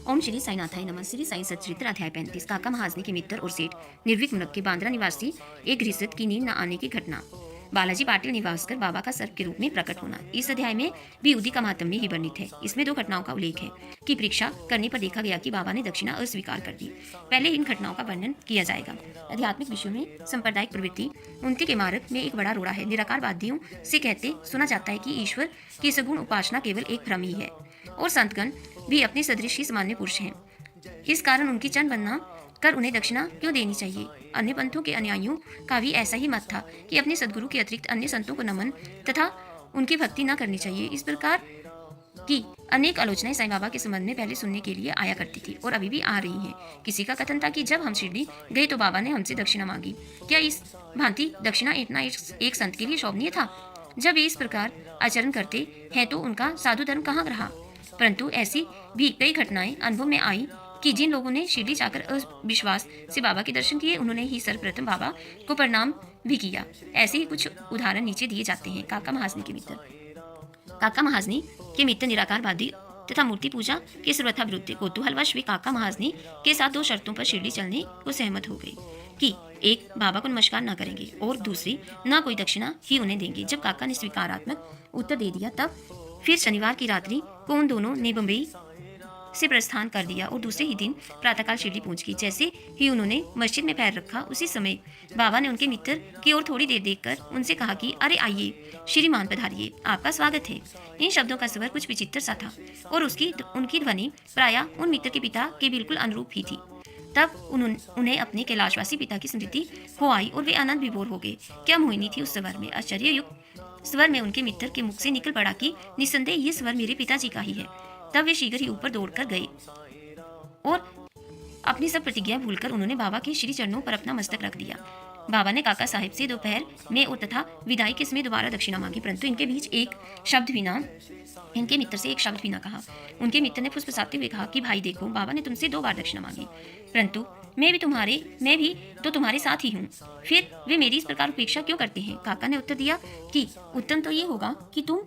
ओम श्री साईनाथाय नमः। श्री साई सच्चरित्र अध्याय 35। काका महाजनी के मित्र और सेठ निर्भीक मुनक के बांद्रा निवासी एक गृहस्थ की नींद न आने की घटना। बालाजी पाटिल निवासकर बाबा का सर्प के रूप में प्रकट होना। इस अध्याय में भी उदी का महात्म्य ही वर्णित है। इसमें दो घटनाओं का उल्लेख है कि परीक्षा करने पर देखा गया कि बाबा ने दक्षिणा अस्वीकार कर दी। पहले इन घटनाओं का वर्णन किया जाएगा। आध्यात्मिक विषयों में सांप्रदायिक प्रवृत्ति उन्नति के मार्ग में एक बड़ा रोड़ा है। निराकारवादियों से कहते सुना जाता है कि ईश्वर की सगुण उपासना केवल एक भ्रम ही है और संतगण भी अपने सदृश ही सामान्य पुरुष हैं। इस कारण उनकी चरण वंदना कर उन्हें दक्षिणा क्यों देनी चाहिए। अन्य पंथों के अनुयायियों का भी ऐसा ही मत था कि अपने सदगुरु के अतिरिक्त अन्य संतों को नमन तथा उनकी भक्ति न करनी चाहिए। इस प्रकार की अनेक आलोचनाएं साईं बाबा के संबंध में पहले सुनने के लिए आया करती थी और अभी भी आ रही हैं। किसी का कथन था कि जब हम शिरडी गए तो बाबा ने हमसे दक्षिणा मांगी। क्या इस भांति दक्षिणा इतना एक संत के लिए शोभनीय था? जब वे इस प्रकार आचरण करते हैं तो उनका साधु धर्म कहाँ रहा? परंतु ऐसी भी कई घटनाएं अनुभव में आई कि जिन लोगों ने शिरडी जाकर अविश्वास से बाबा के दर्शन किए, उन्होंने ही सर्वप्रथम बाबा को प्रणाम भी किया। ऐसे ही कुछ उदाहरण नीचे दिए जाते हैं। काका महाजनी के मित्र। काका महाजनी के मित्र निराकारवादी तथा मूर्ति पूजा के सर्वथा विरुद्ध थे। कौतूहलवश वे काका महाजनी के साथ दो शर्तों पर शिरडी चलने को सहमत हो गए कि एक, बाबा को नमस्कार न करेंगे और दूसरी, न कोई दक्षिणा ही उन्हें देंगे। जब काका ने स्वीकारात्मक उत्तर दे दिया तब फिर शनिवार की रात्रि को उन दोनों ने बम्बई से प्रस्थान कर दिया और दूसरे ही दिन प्रातःकाल शिरडी पहुंच गई। जैसे ही उन्होंने मस्जिद में पैर रखा उसी समय बाबा ने उनके मित्र की ओर थोड़ी देर देखकर उनसे कहा कि अरे आइए श्रीमान पधारिए, आपका स्वागत है। इन शब्दों का स्वर कुछ विचित्र सा था और उनकी ध्वनि प्रायः उन मित्र के पिता के बिल्कुल अनुरूप ही थी। तब उन्हें अपने कैलाशवासी पिता की स्मृति हो आई और वे आनंद विभोर हो गए। क्या मोहिनी थी उस स्वर में। आश्चर्ययुक्त स्वर में उनके मित्र के मुख से निकल पड़ा कि निस्संदेह ये स्वर मेरे पिताजी का ही है। तब वे शीघ्र ही ऊपर दौड़कर गए और अपनी सब प्रतिज्ञा भूलकर उन्होंने बाबा के श्री चरणों पर अपना मस्तक रख दिया। बाबा ने काका साहिब से दोपहर में और तथा विदाई के समय दोबारा दक्षिणा मांगी, परंतु इनके मित्र से एक शब्द भी ना कहा। उनके मित्र ने फुसफुसाते हुए कहा कि भाई देखो, बाबा ने तुमसे 2 बार दक्षिणा मांगी, परंतु मैं भी तो तुम्हारे साथ ही हूँ, फिर वे मेरी इस प्रकार उपेक्षा क्यों करते हैं? काका ने उत्तर दिया कि उत्तम तो ये होगा कि तुम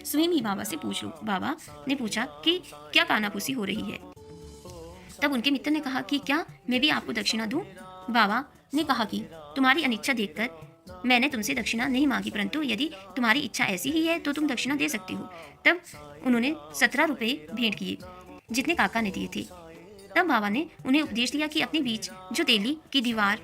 स्वयं ही बाबा से पूछ लो। बाबा ने पूछा कि क्या कानाफूसी हो रही है? तब उनके मित्र ने कहा कि क्या मैं भी आपको दक्षिणा दूं? बाबा ने कहा कि तुम्हारी अनिच्छा देखकर मैंने तुमसे दक्षिणा नहीं मांगी, परंतु यदि तुम्हारी इच्छा ऐसी ही है तो तुम दक्षिणा दे सकते हो। तब उन्होंने 17 रुपये भेंट किए जितने काका ने दिए थे। तब बाबा ने उन्हें उपदेश दिया कि अपने बीच जो तेली की दीवार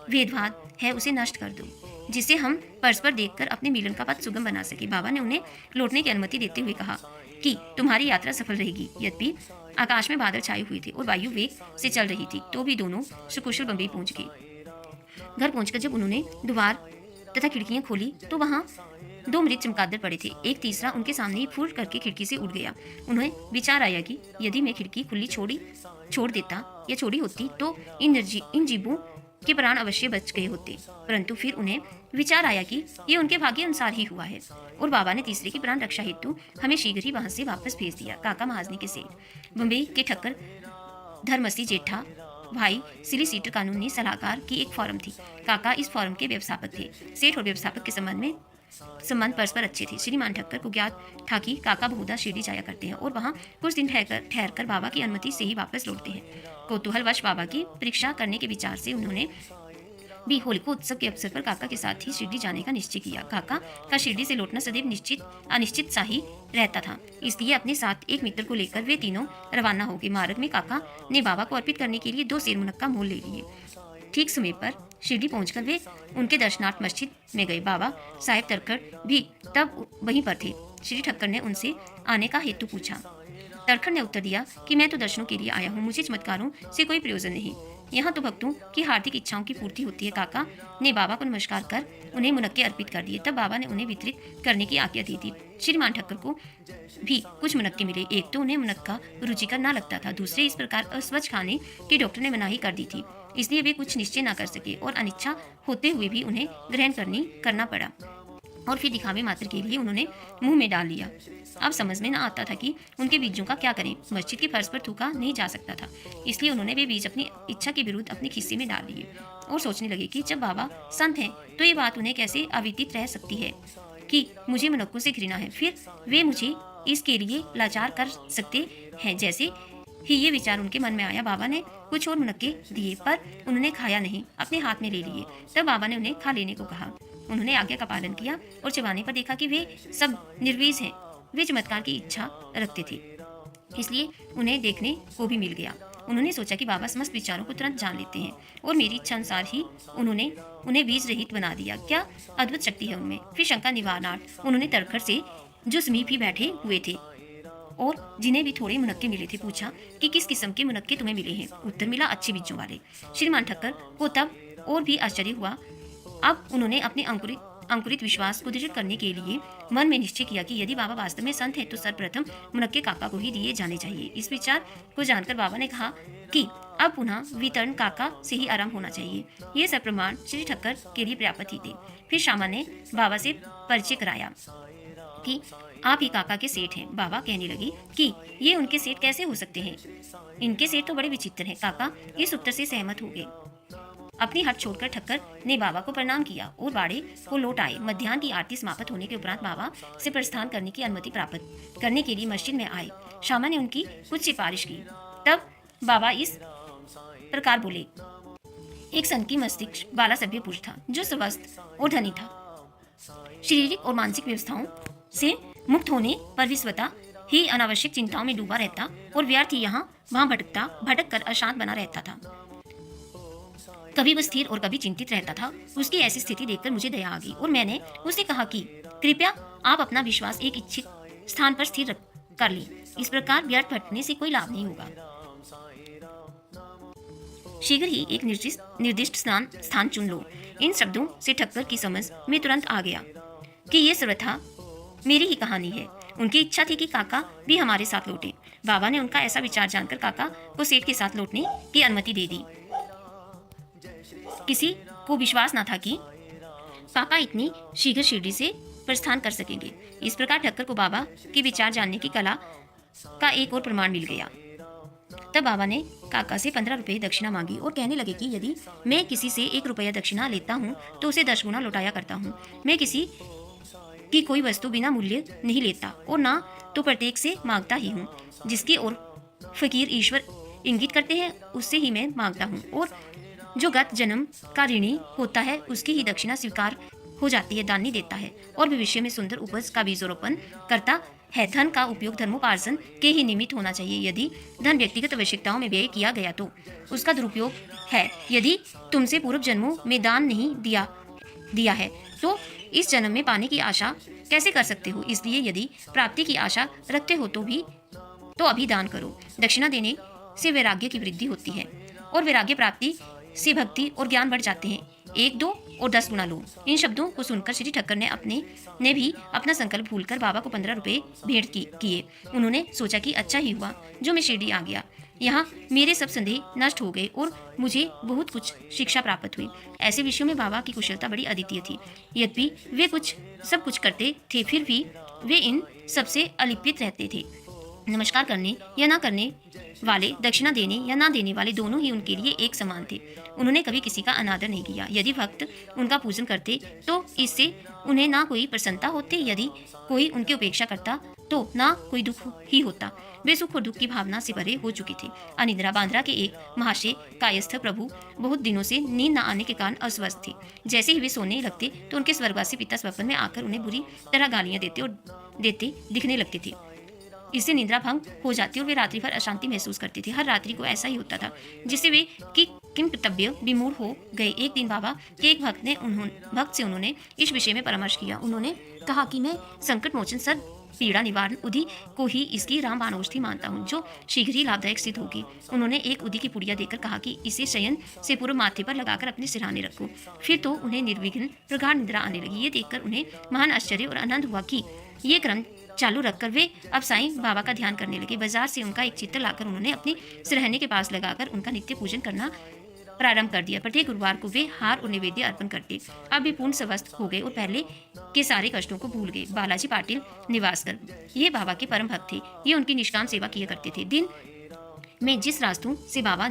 भेदभाव है उसे नष्ट कर दो, जिससे हम परस्पर देखकर अपने मिलन का पथ सुगम बना सके। बाबा ने उन्हें लौटने की अनुमति देते हुए कहा कि तुम्हारी यात्रा सफल रहेगी। यद्यपि आकाश में बादल छाए हुए थे और वायु वेग से चल रही थी, तो भी दोनों सुकुशल बम्बई पहुंच गए। घर पहुंचकर जब उन्होंने द्वार तथा खिड़कियां खोली तो वहां 2 मृत चमगादड़ पड़े थे। एक तीसरा उनके सामने ही फूट करके खिड़की से उड़ गया। उन्हें विचार आया कि यदि मैं खिड़की खुली छोड़ी होती तो इन जीवों के प्राण अवश्य बच गए होते, परंतु फिर उन्हें विचार आया कि ये उनके भाग्य अनुसार ही हुआ है और बाबा ने तीसरे की प्राण रक्षा हेतु हमें शीघ्र ही वहां से वापस भेज दिया। काका महाजनी के सेठ। बम्बई के ठक्कर धर्मसी जेठा भाई सिलिसिटर कानूनी सलाहकार की एक फॉर्म थी। काका इस फॉर्म के व्यवस्थापक थे। सेठ और व्यवस्थापक के संबंध परस्पर अच्छे थे। श्रीमान ठक्कर को ज्ञात था कि काका बहुधा शिरडी जाया करते हैं और वहां कुछ दिन ठहरकर बाबा की अनुमति से ही वापस लौटते हैं। कौतूहलवश बाबा की परीक्षा करने के विचार से उन्होंने भी होलिका उत्सव के अवसर पर काका के साथ ही शिरडी जाने का निश्चय किया। काका का शिरडी से लौटना सदैव अनिश्चित सा ही रहता था, इसलिए अपने साथ एक मित्र को लेकर वे तीनों रवाना हो गए। मार्ग में काका ने बाबा को अर्पित करने के लिए 2 सेर मुनक्का मोल ले लिए। ठीक समय पर शिरडी पहुंचकर वे उनके दर्शनार्थ मस्जिद में गए। बाबा साहेब तरखड़ भी तब वहीं पर थे। श्री ठक्कर ने उनसे आने का हेतु पूछा। तरखड़ ने उत्तर दिया कि मैं तो दर्शनों के लिए आया हूँ, मुझे चमत्कारों से कोई प्रयोजन नहीं, यहाँ तो भक्तों की हार्दिक इच्छाओं की पूर्ति होती है। काका ने बाबा को नमस्कार कर उन्हें मुनक्के अर्पित कर दिए। तब बाबा ने उन्हें वितरित करने की आज्ञा दी थी। श्रीमान ठक्कर को भी कुछ मुनक्के मिले। एक तो उन्हें मुनक्का रुचिकर न लगता था, दूसरे इस प्रकार अस्वच्छ खाने की डॉक्टर ने मनाही कर दी थी, इसलिए वे कुछ निश्चय न कर सके और अनिच्छा होते हुए भी उन्हें ग्रहण करना पड़ा और फिर दिखावे मात्र के लिए उन्होंने मुंह में डाल लिया। अब समझ में न आता था कि उनके बीजों का क्या करें। मस्जिद के फर्श पर थूका नहीं जा सकता था, इसलिए उन्होंने वे बीज अपनी इच्छा के विरुद्ध अपने खिस्से में डाल लिए और सोचने लगे कि जब बाबा संत हैं तो ये बात उन्हें कैसे अविदित रह सकती है कि मुझे मनुक्कों से घृणा है। फिर वे मुझे इसके लिए लाचार कर सकते हैं, जैसे ही ये विचार उनके मन में आया। बाबा ने कुछ और मुनक्के दिए पर उन्होंने खाया नहीं, अपने हाथ में ले लिए। तब बाबा ने उन्हें खा लेने को कहा। उन्होंने आज्ञा का पालन किया और चबाने पर देखा कि वे सब निर्वीज हैं। वे चमत्कार की इच्छा रखते थे, इसलिए उन्हें देखने को भी मिल गया। उन्होंने सोचा कि बाबा समस्त विचारों को तुरंत जान लेते हैं और मेरी इच्छा अनुसार ही उन्होंने उन्हें बीज रहित बना दिया। क्या अद्भुत शक्ति है उनमें। फिर शंका निवारणार्थ उन्होंने तरखर से जो समीप ही बैठे हुए थे और जिन्हें भी थोड़े मुनक्के मिले थे पूछा कि किस किस्म के मुनक्के तुम्हें मिले हैं। उत्तर मिला, अच्छे बीजों वाले। श्रीमान ठक्कर को तब और भी आश्चर्य हुआ। अब उन्होंने अपने अंकुरित विश्वास को दृढ़ करने के लिए मन में निश्चय किया कि यदि बाबा वास्तव में संत हैं तो सर्वप्रथम मुनक्के काका को ही दिए जाने चाहिए। इस विचार को जानकर बाबा ने कहा कि अब पुनः वितरण काका से ही आरंभ होना चाहिए। ये सब प्रमाण श्री ठक्कर के लिए पर्याप्त ही थे। फिर श्यामा ने बाबा से परिचय कराया कि आप ही काका के सेठ हैं। बाबा कहने लगे कि ये उनके सेठ कैसे हो सकते हैं, इनके सेठ तो बड़े विचित्र हैं। काका इस उत्तर से सहमत हो गए। अपनी हट छोड़कर ठक्कर ने बाबा को प्रणाम किया और बाड़े को लौट आए। मध्याह्न की आरती समाप्त होने के उपरांत बाबा से प्रस्थान करने की अनुमति प्राप्त करने के लिए मस्जिद में आए। श्यामा ने उनकी कुछ सिफारिश की। तब बाबा इस प्रकार बोले, एक संत की मस्तिष्क वाला सभ्य पुरुष था जो स्वस्थ और धनी था। शारीरिक और मानसिक व्यवस्थाओं से मुक्त होने पर भी स्वतः ही अनावश्यक चिंताओं में डूबा रहता और व्यर्थ यहाँ वहाँ भटक कर अशांत बना रहता था। कभी वह स्थिर और कभी चिंतित रहता था। उसकी ऐसी स्थिति देखकर मुझे दया आ गई और मैंने उससे कहा कि कृपया आप अपना विश्वास एक इच्छित स्थान पर स्थिर कर लें। इस प्रकार व्यर्थ भटकने से कोई लाभ नहीं होगा। शीघ्र ही एक निर्दिष्ट स्थान चुन लो। इन शब्दों से ठक्कर की समझ में तुरंत आ गया कि ये सर्वथा मेरी ही कहानी है। उनकी इच्छा थी कि काका भी हमारे साथ लौटे। बाबा ने उनका ऐसा विचार जानकर काका को सेठ के साथ लौटने की अनुमति दे दी। किसी को विश्वास न था कि काका इतनी शीघ्र शिरडी से प्रस्थान कर सकेंगे। इस प्रकार ठक्कर को बाबा की विचार जानने की कला का एक और प्रमाण मिल गया। तब बाबा ने काका से 15 रुपये दक्षिणा मांगी और कहने लगे कि यदि मैं किसी से 1 रुपया दक्षिणा लेता हूँ तो उसे 10 गुना लौटाया करता हूँ। मैं किसी की कोई वस्तु बिना मूल्य नहीं लेता और ना तो प्रत्येक से मांगता ही हूँ। जिसकी ओर फकीर ईश्वर इंगित करते हैं उससे ही मैं मांगता हूँ और जो गत जन्म का ऋणी होता है उसकी ही दक्षिणा स्वीकार हो जाती है। दानी देता है और भविष्य में सुंदर उपज का बीजोरोपण करता है। धन का उपयोग धर्मोपार्जन के ही निमित्त होना चाहिए। यदि धन व्यक्तिगत आवश्यकताओं में व्यय किया गया तो उसका दुरुपयोग है। यदि तुमसे पूर्व जन्मों में दान नहीं दिया है तो इस जन्म में पाने की आशा कैसे कर सकते हो। इसलिए यदि प्राप्ति की आशा रखते हो तो अभी दान करो। दक्षिणा देने से वैराग्य की वृद्धि होती है और वैराग्य प्राप्ति से भक्ति और ज्ञान बढ़ जाते हैं। 1, 2 और 10 गुना लो। इन शब्दों को सुनकर श्री ठक्कर ने भी अपना संकल्प भूलकर बाबा को 15 रुपये भेंट किए। उन्होंने सोचा कि अच्छा ही हुआ जो मैं शिरडी आ गया। यहाँ मेरे सब संदेह नष्ट हो गए और मुझे बहुत कुछ शिक्षा प्राप्त हुई। ऐसे विषयों में बाबा की कुशलता बड़ी अद्वितीय थी। यद्यपि वे सब कुछ करते थे फिर भी वे इन सबसे अलिप्त रहते थे। नमस्कार करने या ना करने वाले, दक्षिणा देने या ना देने वाले दोनों ही उनके लिए एक समान थे। उन्होंने कभी किसी का अनादर नहीं किया। यदि भक्त उनका पूजन करते तो इससे उन्हें ना कोई प्रसन्नता होती, यदि कोई उनकी उपेक्षा करता तो ना कोई दुख ही होता। वे सुख और दुख की भावना से भरे हो चुके थे। अनिद्रा बांद्रा के एक महाशय कायस्थ प्रभु बहुत दिनों से नींद न आने के कारण अस्वस्थ थे। जैसे ही वे सोने लगते तो उनके स्वर्गवासी पिता स्वप्न में आकर उन्हें बुरी तरह गालियां देते दिखने लगते थे। इससे निद्रा भंग हो जाती और वे रात्रि भर अशांति महसूस करते थे। हर रात्रि को ऐसा ही होता था जिससे वे किम कर्तव्य विमूढ़ हो गए। एक दिन बाबा के एक भक्त से उन्होंने इस विषय में परामर्श किया। उन्होंने कहा कि मैं संकट मोचन सर्व पीड़ा निवारण उधि को ही इसकी रामबाण औषधि मानता हूँ जो शीघ्र ही लाभदायक सिद्ध होगी। उन्होंने एक उधि की पुड़िया देकर कहा कि इसे शयन से पूर्व माथे पर लगाकर अपने सिरहाने रखो। फिर तो उन्हें निर्विघ्न प्रगाढ़ निद्रा आने लगी। ये देखकर उन्हें महान आश्चर्य और आनंद हुआ कि ये क्रम चालू रखकर वे अब साईं बाबा का ध्यान करने लगे। बाजार से उनका एक चित्र लाकर उन्होंने अपने सिरहाने के पास लगाकर उनका नित्य पूजन करना प्रारंभ कर दिया। प्रत्येक गुरुवार को वे हार और निवेद्य अर्पण करते। अब वे पूर्ण स्वस्थ हो गए और पहले के सारे कष्टों को भूल गए। बालाजी पाटिल निवासकर ये बाबा के परम भक्त थे। ये उनकी निष्काम सेवा किया करते थे। दिन में जिस रास्तों से बाबा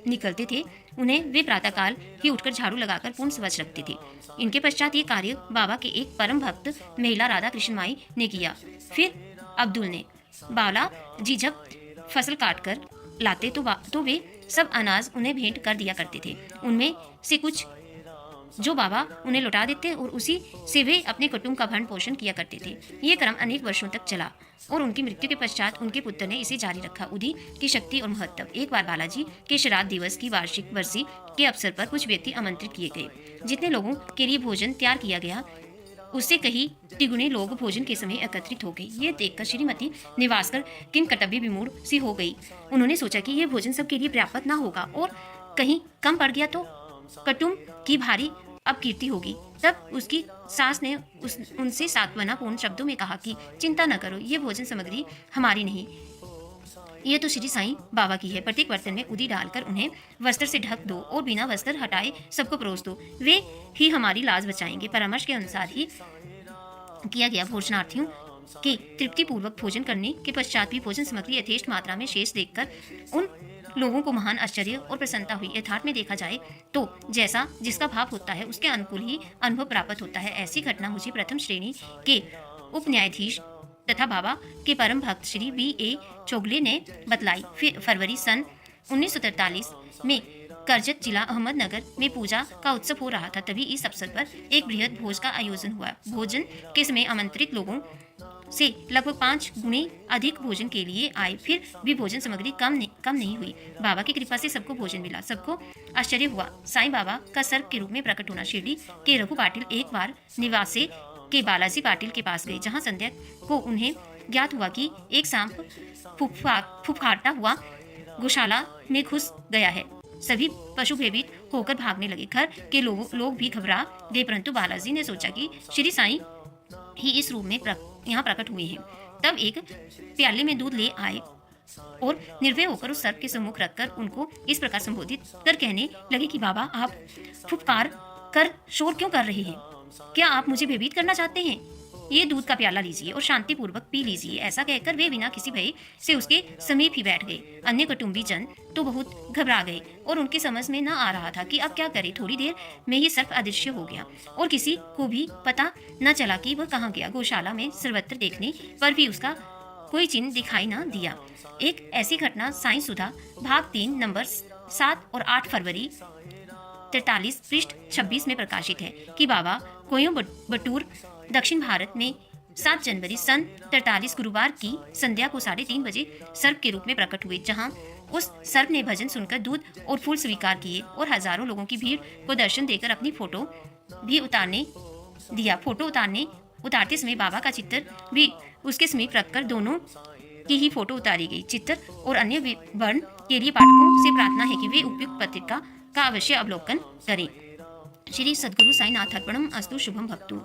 निकलते थे उन्हें वे प्रातःकाल ही उठकर झाड़ू लगाकर पूर्ण स्वच्छ रखते थे। इनके पश्चात ये कार्य बाबा के एक परम भक्त महिला राधा कृष्ण माई ने किया। फिर अब्दुल ने। बाला जी जब फसल काटकर लाते तो वे सब अनाज उन्हें भेंट कर दिया करते थे। उनमें से कुछ जो बाबा उन्हें लौटा देते और उसी से वे अपने कुटुंब का भरण पोषण किया करते थे। ये क्रम अनेक वर्षों तक चला और उनकी मृत्यु के पश्चात उनके पुत्र ने इसे जारी रखा। उदी की शक्ति और महत्व। एक बार बालाजी के श्राद्ध दिवस की वार्षिक बरसी के अवसर पर कुछ व्यक्ति आमंत्रित किए गए। जितने लोगों के लिए भोजन तैयार किया गया उससे कहीं तिगुने लोग भोजन के समय एकत्रित हो गए। ये देखकर श्रीमती निवासकर किन कर्तव्य विमूढ़ सी हो गई। उन्होंने सोचा कि यह भोजन सबके लिए पर्याप्त न होगा और कहीं कम पड़ गया तो कुटुंब की भारी अपकीर्ति होगी। तब उसकी सास ने उनसे सांत्वनापूर्ण शब्दों में कहा कि चिंता न करो, ये भोजन सामग्री हमारी नहीं, ये तो श्री साईं बाबा की है। प्रत्येक बर्तन में उदी डालकर उन्हें वस्त्र से ढक दो और बिना वस्त्र हटाए सबको परोस दो, वे ही हमारी लाज बचाएंगे। परामर्श के अनुसार ही किया गया। भोजनार्थियों के तृप्तिपूर्वक भोजन करने के पश्चात भी भोजन सामग्री यथेष्ट मात्रा में शेष देखकर उन लोगों को महान आश्चर्य और प्रसन्नता हुई। यथार्थ में देखा जाए तो जैसा जिसका भाव होता है उसके अनुकूल ही अनुभव प्राप्त होता है। ऐसी घटना मुझे प्रथम श्रेणी के उप न्यायाधीश तथा बाबा के परम भक्त श्री B.A. चोगले ने बतलाई। फिर फरवरी सन 1943 में करजत जिला अहमदनगर में पूजा का उत्सव हो रहा था। तभी इस अवसर पर एक बृहद भोज का आयोजन हुआ। भोजन के समय आमंत्रित लोगों से लगभग 5 गुने अधिक भोजन के लिए आए। फिर भी भोजन सामग्री कम नहीं हुई। बाबा की कृपा से सबको भोजन मिला। सबको आश्चर्य हुआ साईं बाबा का सर्प के रूप में प्रकट होना। शिरडी के रघु पाटिल एक बार निवासे के बालाजी पाटिल के पास गए, जहां संध्या को उन्हें ज्ञात हुआ कि एक सांप फुफकारता हुआ गौशाला में घुस गया है। सभी पशु भयभीत होकर भागने लगे। घर के लोग भी घबरा गए, परंतु बालाजी ने सोचा कि श्री साईं ही इस रूप में यहाँ प्रकट हुए हैं। तब एक प्याले में दूध ले आए और निर्भय होकर उस सर्प के सम्मुख रखकर उनको इस प्रकार संबोधित कर कहने लगे कि बाबा, आप फुफकार कर शोर क्यों कर रहे हैं? क्या आप मुझे भयभीत करना चाहते हैं? ये दूध का प्याला लीजिए और शांतिपूर्वक पी लीजिए। ऐसा कहकर वे बिना किसी भय से उसके समीप ही बैठ गए। अन्य कुटुंबी जन तो बहुत घबरा गए और उनकी समझ में न आ रहा था कि अब क्या करें। थोड़ी देर में ही सर्प अदृश्य हो गया और किसी को भी पता न चला कि वह कहाँ गया। गौशाला में सर्वत्र देखने पर भी उसका कोई चिन्ह दिखाई न दिया। एक ऐसी घटना साईं सुधा भाग 3 नंबर 7 और 8 फरवरी 43 पृष्ठ 26 में प्रकाशित है कि बाबा कोयम्बटूर दक्षिण भारत में 7 जनवरी सन 43 गुरुवार की संध्या को 3:30 बजे सर्प के रूप में प्रकट हुए, जहां उस सर्प ने भजन सुनकर दूध और फूल स्वीकार किए और हजारों लोगों की भीड़ को दर्शन देकर अपनी फोटो भी उतारने दिया। फोटो उतारते समय बाबा का चित्र भी उसके समीप रखकर दोनों की ही फोटो उतारी गई। चित्र और अन्य विवरण के लिए पाठकों से प्रार्थना है कि वे उपयुक्त पत्रिका का अवश्य अवलोकन करें। श्री सद्गुरु साईनाथ अर्पणम अस्तु। शुभम भक्तु।